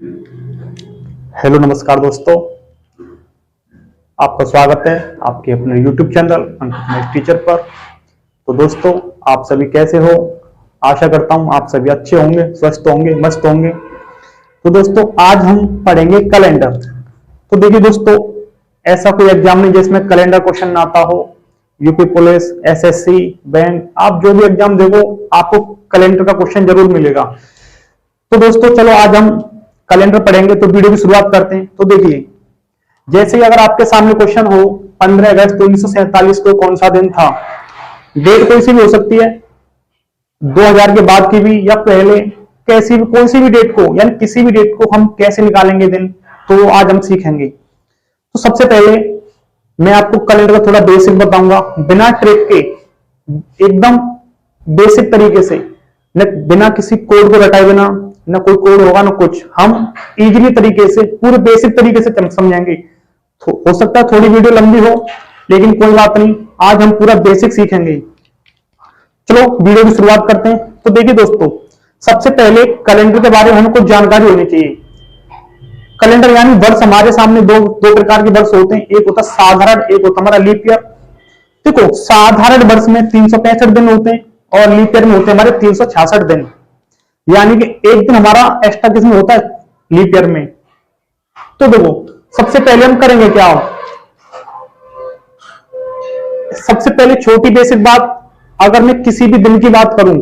Hello नमस्कार दोस्तों, आपका स्वागत है आपके अपने YouTube चैनल अंकित मैथ टीचर पर। तो दोस्तों, आप सभी कैसे हो? आशा करता हूं आप सभी अच्छे होंगे, स्वस्थ होंगे, मस्त होंगे। तो दोस्तों, आज हम पढ़ेंगे कैलेंडर। तो देखिए दोस्तों, ऐसा कोई एग्जाम नहीं जिसमें कैलेंडर क्वेश्चन ना आता हो। यूपी पुलिस, SSC, बैंक, आप जो भी एग्जाम देखो आपको कैलेंडर का क्वेश्चन जरूर मिलेगा। तो दोस्तों चलो आज हम कैलेंडर पढ़ेंगे। तो वीडियो की शुरुआत करते हैं। तो देखिए, जैसे ही अगर आपके सामने क्वेश्चन हो 15 अगस्त 1947 को कौन सा दिन था, डेट कोई सी भी हो सकती है, 2000 के बाद की भी या पहले, कैसी भी कोई सी भी डेट को, यानी किसी भी डेट को हम कैसे निकालेंगे दिन, तो आज हम सीखेंगे। तो सबसे पहले मैं आपको कैलेंडर का थोड़ा बेसिक बताऊंगा, बिना ट्रिक के, एकदम बेसिक तरीके से, बिना किसी कोड को रटाए बिना, ना कोई कोड होगा ना कुछ, हम इजीली तरीके से पूरे बेसिक तरीके से समझेंगे। हो सकता है थोड़ी वीडियो लंबी हो, लेकिन कोई बात नहीं, आज हम पूरा बेसिक सीखेंगे। चलो वीडियो की शुरुआत करते हैं। तो देखिए दोस्तों, सबसे पहले कैलेंडर के बारे में हमको जानकारी होनी चाहिए। कैलेंडर यानी वर्ष, हमारे सामने दो प्रकार के वर्ष होते हैं, एक होता है साधारण, एक होता हमारा लीप ईयर। देखो, साधारण वर्ष में 365 दिन होते हैं और लीप ईयर में होते हैं हमारे 366 दिन, यानी कि एक दिन हमारा एक्स्ट्रा किसमें होता है, लीप ईयर में। तो देखो, सबसे पहले हम करेंगे क्या, सबसे पहले छोटी बेसिक बात, अगर मैं किसी भी दिन की बात करूं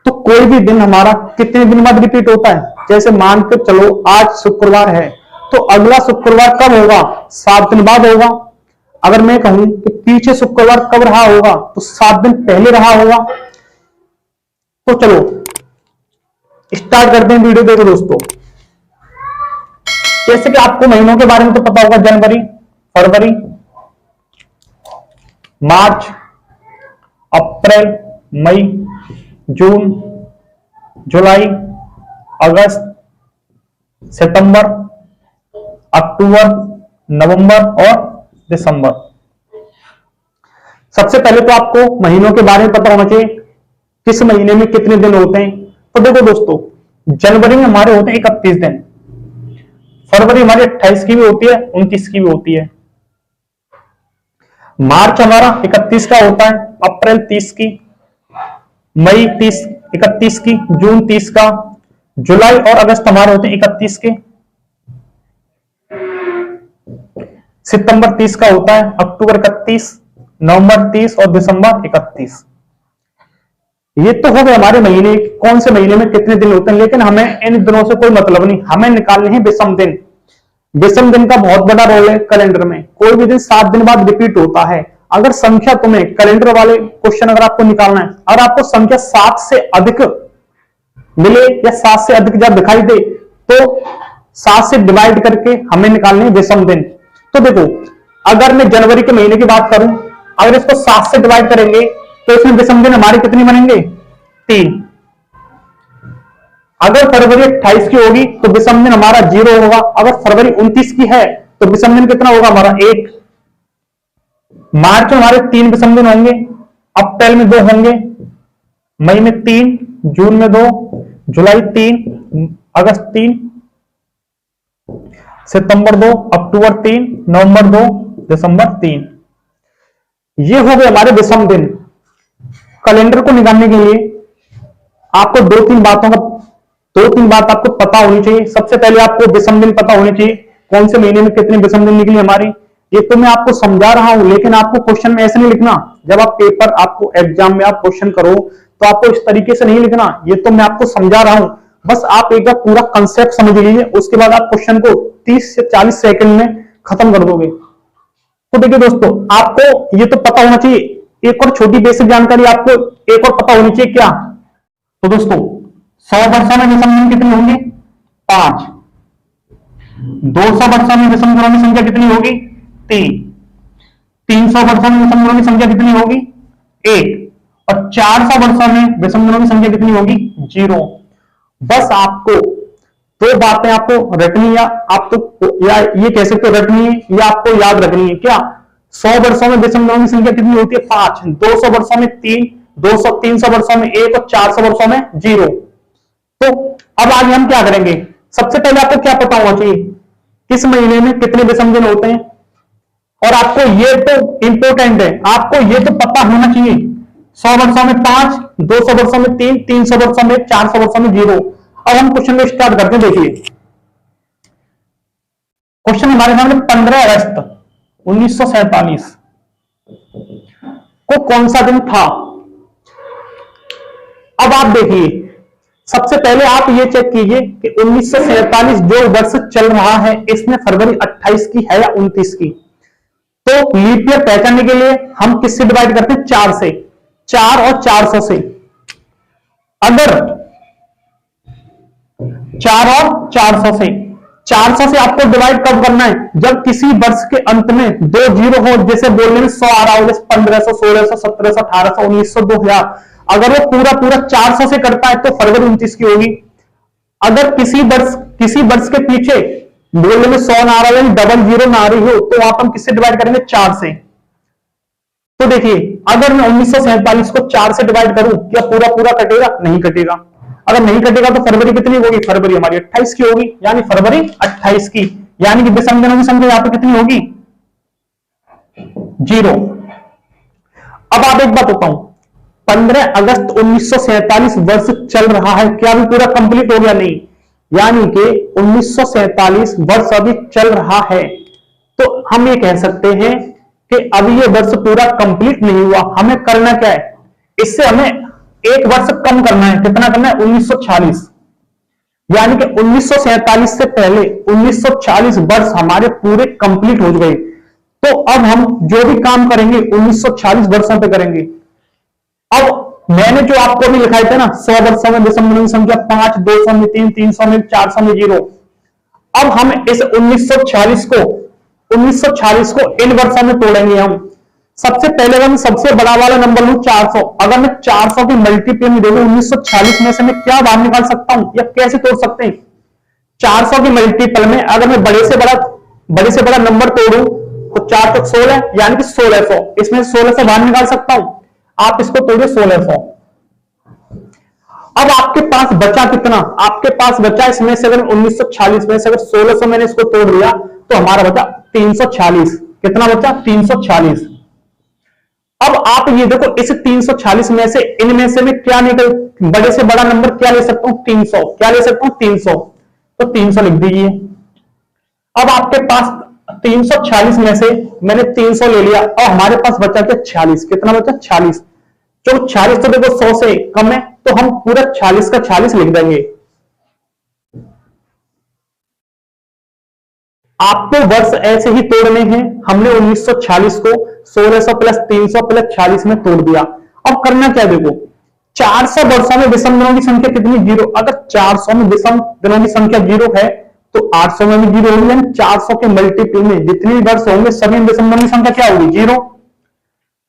तो कोई भी दिन हमारा कितने दिन बाद रिपीट होता है। जैसे मान के चलो आज शुक्रवार है, तो अगला शुक्रवार कब होगा, 7 दिन बाद होगा। अगर मैं कहूं कि पीछे शुक्रवार कब रहा होगा, तो 7 दिन पहले रहा होगा। तो चलो स्टार्ट करते हैं वीडियो। देखो दोस्तों, जैसे कि आपको महीनों के बारे में तो पता होगा, जनवरी, फरवरी, मार्च, अप्रैल, मई, जून, जुलाई, अगस्त, सितंबर, अक्टूबर, नवंबर और दिसंबर। सबसे पहले तो आपको महीनों के बारे में पता होना चाहिए, किस महीने में कितने दिन होते हैं। तो देखो दोस्तों, जनवरी में हमारे होते हैं 31 दिन, फरवरी हमारी 28 की भी होती है, 29 की भी होती है, मार्च हमारा 31 का होता है, अप्रैल 30 की, मई 31 की, जून 30 का, जुलाई और अगस्त हमारे होते हैं 31 के, सितंबर 30 का होता है, अक्टूबर 31, नवंबर 30 और दिसंबर 31। ये तो हो गए हमारे महीने, कौन से महीने में कितने दिन होते हैं। लेकिन हमें इन दिनों से कोई मतलब नहीं, हमें निकालने हैं विषम दिन। विषम दिन का बहुत बड़ा रोल है कैलेंडर में। कोई भी दिन 7 दिन बाद रिपीट होता है। अगर संख्या तुम्हें कैलेंडर वाले क्वेश्चन अगर आपको निकालना है, अगर आपको संख्या 7 से अधिक मिले या 7 से अधिक जब दिखाई दे, तो 7 से डिवाइड करके हमें निकालने हैं विषम दिन। तो देखो, अगर मैं जनवरी के महीने की बात करूं, अगर इसको 7 से डिवाइड करेंगे तो इसमें विषम दिन हमारे कितने बनेंगे, 3। अगर फरवरी 28 की होगी तो विषम दिन हमारा 0 होगा। अगर फरवरी 29 की है तो विषम दिन कितना होगा हमारा, 1। मार्च में हमारे 3 विषम दिन होंगे, अप्रैल में 2 होंगे, मई में 3, जून में 2, जुलाई 3, अगस्त 3, सितंबर 2, अक्टूबर 3, नवंबर 2, दिसंबर 3। ये हो गए हमारे विषम दिन। कैलेंडर को निकालने के लिए आपको 2-3 बात आपको पता होनी चाहिए। सबसे पहले आपको विषम दिन पता होने चाहिए, कौन से महीने में कितने विषम दिन निकले हमारी। ये तो मैं आपको समझा रहा हूं, लेकिन आपको क्वेश्चन में ऐसे नहीं लिखना। जब आप पेपर, आपको एग्जाम में आप क्वेश्चन करो तो आपको इस तरीके से नहीं लिखना। ये तो मैं आपको समझा रहा हूं, बस आप एक बार पूरा कंसेप्ट समझ लीजिए, उसके बाद आप क्वेश्चन को 30 से 40 सेकंड में खत्म कर दोगे। तो देखिए दोस्तों, आपको ये तो पता होना चाहिए। एक और छोटी बेसिक जानकारी आपको एक और पता होनी चाहिए, क्या। तो दोस्तों, 100 वर्षों में विषम दिन कितने होंगे, 5। 200 वर्षों में विषम दिनों की संख्या कितनी होगी, 3। 300 वर्षों में विषम दिनों की संख्या कितनी होगी, 1। और 400 वर्षों में विषम दिनों की संख्या कितनी होगी, 0। बस आपको 2 बातें आपको रखनी, या आप तो या ये कह सकते हो रखनी है, या आपको याद रखनी है, क्या। 100 वर्षों में विषम दिनों की संख्या कितनी होती है, 5। 200 वर्षों में 3, 300 वर्षों में 1 और 400 वर्षों में 0। तो अब आगे हम क्या करेंगे, सबसे पहले आपको क्या पता होना चाहिए किस महीने में कितने विषम दिन होते हैं, और आपको ये तो इंपॉर्टेंट है, आपको ये तो पता होना चाहिए 100 वर्षों में 5, 200 वर्षों में 3, 300 वर्षों में 400 वर्षों में 0। अब हम क्वेश्चन को स्टार्ट करते हैं। देखिए क्वेश्चन हमारे सामने 15 अगस्त 1947 को कौन सा दिन था। अब आप देखिए सबसे पहले आप ये चेक कीजिए कि 1947 जो वर्ष चल रहा है इसमें फरवरी 28 की है या 29 की। तो लीप ईयर पहचानने के लिए हम किससे डिवाइड करते हैं, 4 से, 4 और 400 से। अगर 4 और 400 से, 400 से आपको डिवाइड कब करना है, जब किसी वर्ष के अंत में 2 जीरो हो, जैसे बोलने में 100 आ रहा हो, जैसे 1500, 1600, 1700, 1800, 1900, 2000। अगर वो पूरा पूरा 400 से करता है तो फरवरी 29 की होगी। अगर किसी वर्ष के पीछे बोलने में 100 ना आ रहा है, डबल जीरो ना आ रही हो, तो आप हम किससे डिवाइड करेंगे, 4 से। तो देखिए अगर मैं 1947 को 4 से डिवाइड करूं, क्या पूरा पूरा कटेगा, नहीं कटेगा। अगर नहीं कटेगा तो फरवरी कितनी होगी, फरवरी हमारी 28 की होगी, यानी फरवरी 28 की, यानी कि विषम दिनों की संख्या यहां पर कितनी होगी, 0। अब आप एक बात बताऊं, 15 अगस्त 1947 वर्ष चल रहा है, क्या अभी पूरा कंप्लीट हो गया, नहीं, यानी कि 1947 वर्ष अभी चल रहा है। तो हम ये कह सकते हैं कि अभी ये वर्ष पूरा कंप्लीट नहीं हुआ। हमें करना क्या है, इससे हमें एक वर्ष कम करना है। कितना करना है, 1946, यानी कि 1947 से पहले 1940 वर्ष हमारे पूरे कंप्लीट हो गए। तो अब हम जो भी काम करेंगे 1940 वर्षों पे करेंगे। अब मैंने जो आपको भी लिखाए थे ना, 100 वर्षों में विषम दिनों की संख्या 5, 200 में 3, 300 में 400 में 0। अब हम इस 1940 को इन वर्षों में तोड़ेंगे। हम सबसे पहले हम सबसे बड़ा वाला नंबर लूं 400। अगर मैं 400 की मल्टीप्लाई में देखूं 1940 में से मैं क्या बाहर निकाल सकता हूं या कैसे तोड़ सकते हैं, 400 की मल्टीपल में अगर मैं बड़े से बड़ा नंबर तोड़ूं तो 4 तक 16, यानी कि 1600। इसमें 1600 बाहर निकाल सकता हूं, आप इसको तोड़िए 1600। अब आपके पास बचा कितना, आपके पास बचा इसमें से अगर 1940 में से अगर 1600 मैंने इसको तोड़ दिया तो हमारा बचा 340। कितना बचा, 340। अब आप ये देखो इस 340 में से इनमें से मैं क्या निकल, बड़े से बड़ा नंबर क्या ले सकता हूं, 300। क्या ले सकता हूं, 300। तो 300 लिख दीजिए। अब आपके पास 340 में से मैंने 300 ले लिया और हमारे पास बचा क्या, 46। कितना बचा, 46। जो 46 तो देखो 100 से कम है, तो हम पूरा 46 का 46 लिख देंगे। आपको वर्ष ऐसे ही तोड़ने हैं। हमने 1940 को 1600 प्लस 300 प्लस 46 में तोड़ दिया। अब करना क्या, देखो 400 वर्षों में विषम दिनों की संख्या कितनी, 0। अगर 400 में विषम दिनों की संख्या 0 है तो 800 में भी 0 होगी, यानी 400 के मल्टीपल में जितने वर्ष होंगे सभी में विषम दिनों की संख्या क्या होगी, 0।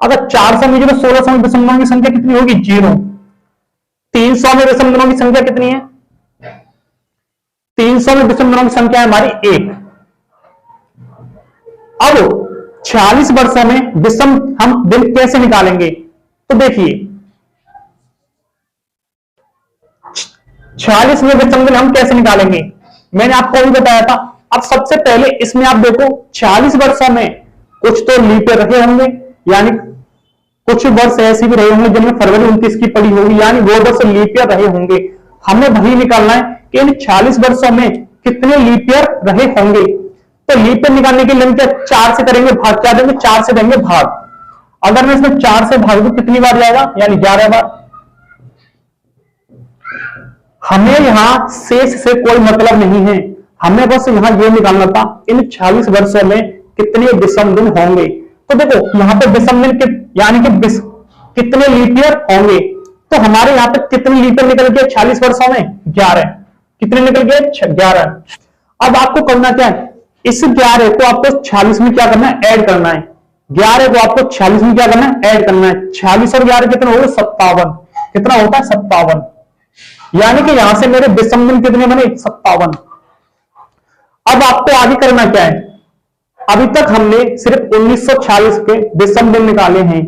अगर 400 में 0, 1600 में विषम दिनों की संख्या कितनी होगी, 0। 300 में विषम दिनों की संख्या कितनी है, 300 में विषम दिनों की संख्या है हमारी 1। अब 46 वर्षों में विषम हम दिन कैसे निकालेंगे, तो देखिए 46 में विषम दिन हम कैसे निकालेंगे, मैंने आपको अभी बताया था। अब सबसे पहले इसमें आप देखो 46 वर्षों में कुछ तो लीप ईयर रहे होंगे, यानी कुछ वर्ष ऐसे भी रहे होंगे जिनमें फरवरी 29 की पड़ी होगी, यानी वो वर्ष लीप ईयर रहे होंगे। हमें वही निकालना है कि इन 46 वर्षों में कितने लीप ईयर रहे होंगे। तो लीप ईयर निकालने के लिए 4 से करेंगे भाग, क्या देंगे, 4 से देंगे भाग। अगर मैं इसमें 4 से भाग दूं कितनी बार जाएगा, यानी 11 बार। हमें यहां शेष से कोई मतलब नहीं है, हमें बस यहां ये निकालना था इन 46 वर्षों में कितने विषम दिन होंगे। तो देखो यहां पे विषम दिन यानी कि कितने लीप ईयर होंगे, तो हमारे यहां पे कितने लीप ईयर निकल गए 46 वर्षों में, 11। कितने निकल गए, 11। अब आपको करना क्या है, इस 11 को आपको 46 में क्या करना है, ऐड करना है। 11 को आपको 46 में क्या करना है, ऐड करना है। 46 और 11 कितना होगा, 57। कितना होता है, 57। यानी कि यहां से मेरे विषम दिन कितने बने, 57। अब आपको आगे करना क्या है, अभी तक हमने सिर्फ 1946 के विषम दिन निकाले हैं।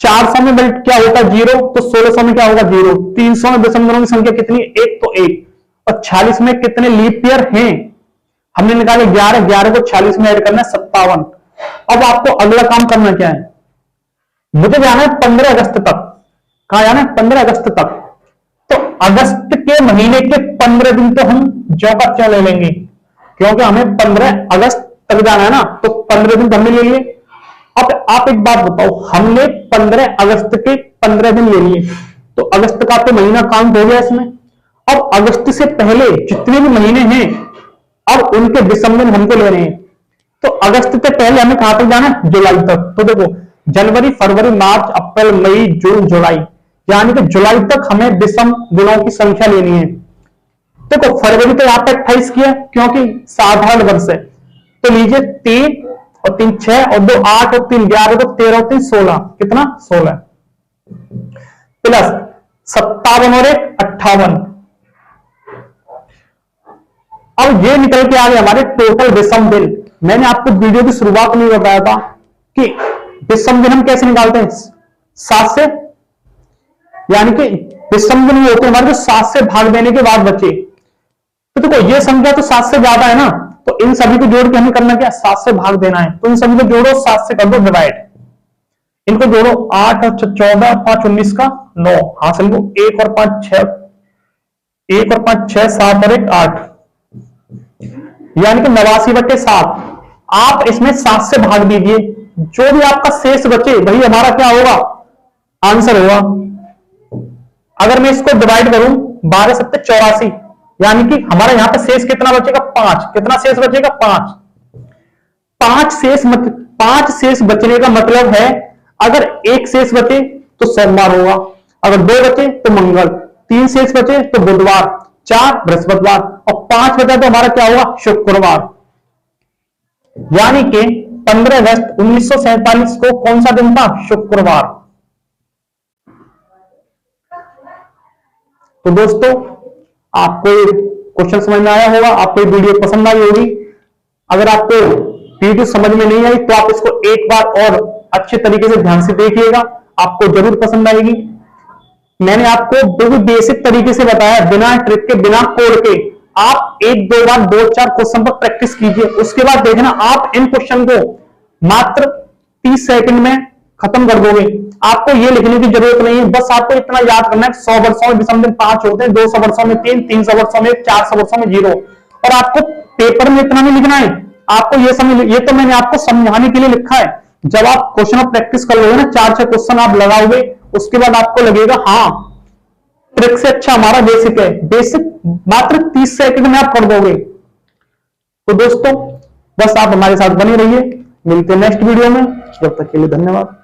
400 में क्या होता है, 0, तो 1600 में क्या होगा, 0। 300 में विषम दिनों की संख्या कितनी, 1, तो 1। और 46 में कितने लीप ईयर हैं? हमने निकाले 11, 11 को 46 में ऐड करना है 57। अब आपको अगला काम करना क्या है, मुझे जाना है 15 अगस्त तक। कहां जाना है? 15 अगस्त तक। तो अगस्त के महीने के 15 दिन तो हम ज्यों का त्यों ले लेंगे, क्योंकि हमें 15 अगस्त तक जाना है ना, तो 15 दिन तो हमने ले लिए। अब आप एक बात बताओ, हमने 15 अगस्त के 15 दिन ले लिए, तो अगस्त का तो महीना काउंट हो गया इसमें। अब अगस्त से पहले जितने भी महीने हैं, अब उनके दिसंबर दिन हमको ले रहे हैं। तो अगस्त से पहले हमें कहां तक जाना है? जुलाई तक। तो देखो, जनवरी, फरवरी, मार्च, अप्रैल, मई, जून, जुलाई, यानी कि जुलाई तक हमें दिसंबर दिनों की संख्या लेनी है। देखो, फरवरी तो यहां पर 28 किया क्योंकि साधारण वर्ष है, तो लीजिए 3 और 3 6 और 2 8 और 3 11 तो 13 और 3 16, कितना? 16 प्लस 57 और 1 58। अब ये निकल के आ गए हमारे टोटल विषम दिन। मैंने आपको वीडियो की शुरुआत में बताया था कि विषम दिन हम कैसे निकालते हैं? 7 से, यानी कि विषम दिन होते हैं हमारे जो 7 से भाग देने के बाद बचे। तो देखो, ये संख्या तो 7 से ज्यादा है ना, तो इन सभी को जोड़ के हमें करना क्या? 7 से भाग देना है। तो इन सभी को जोड़ो, 7 से कर दो डिवाइड, इनको जोड़ो, 8 और 14, 5 19 का 9, हासिल को 1 और 5 6, 1 और 5 6, 7 और 1 8, यानी कि 89/7। आप इसमें 7 से भाग दीजिए, जो भी आपका शेष बचे वही हमारा क्या होगा? आंसर होगा। अगर मैं इसको डिवाइड करूं, 12 7 84, यानी कि हमारा यहां पे शेष कितना बचेगा? 5। कितना शेष बचेगा? 5। 5 शेष बचने का मतलब है, अगर एक शेष बचे तो सोमवार होगा, अगर 2 बचे तो मंगल, 3 शेष बचे तो बुधवार, 4 बृहस्पतिवार और 5 बचा तो हमारा क्या होगा? शुक्रवार। यानी कि 15 अगस्त 1947 को कौन सा दिन था? शुक्रवार। तो दोस्तों, आपको क्वेश्चन समझ में आया होगा, आपको ये वीडियो पसंद आई होगी। अगर आपको वीडियो समझ में नहीं आई तो आप इसको एक बार और अच्छे तरीके से ध्यान से देखिएगा, आपको जरूर पसंद आएगी। मैंने आपको बिल्कुल बेसिक तरीके से बताया, बिना ट्रिक के, बिना कोड के। आप 1-2 बार 2-4 क्वेश्चन पर प्रैक्टिस कीजिए, उसके बाद देखना आप इन क्वेश्चन को मात्र 30 सेकंड में खत्म कर दोगे। आपको ये लिखने की जरूरत नहीं है, बस आपको इतना याद करना है 100 वर्षों में विषम दिन 5 होते हैं, 200 वर्षों में 3, 300 वर्षों में 1, 400 वर्षों में 0। और आपको पेपर में इतना नहीं लिखना है, आपको ये समझ, ये तो मैंने आपको समझाने के लिए लिखा है। जब आप क्वेश्चन और प्रैक्टिस कर लोगे ना, 4-6 क्वेश्चन आप लगाओगे, उसके बाद आपको लगेगा हाँ, ट्रिक से अच्छा हमारा बेसिक है। बेसिक मात्र 30 सेकंड में आप कर दोगे। तो दोस्तों, बस आप हमारे साथ बने रहिए, मिलते हैं नेक्स्ट वीडियो में। जब तक के लिए धन्यवाद।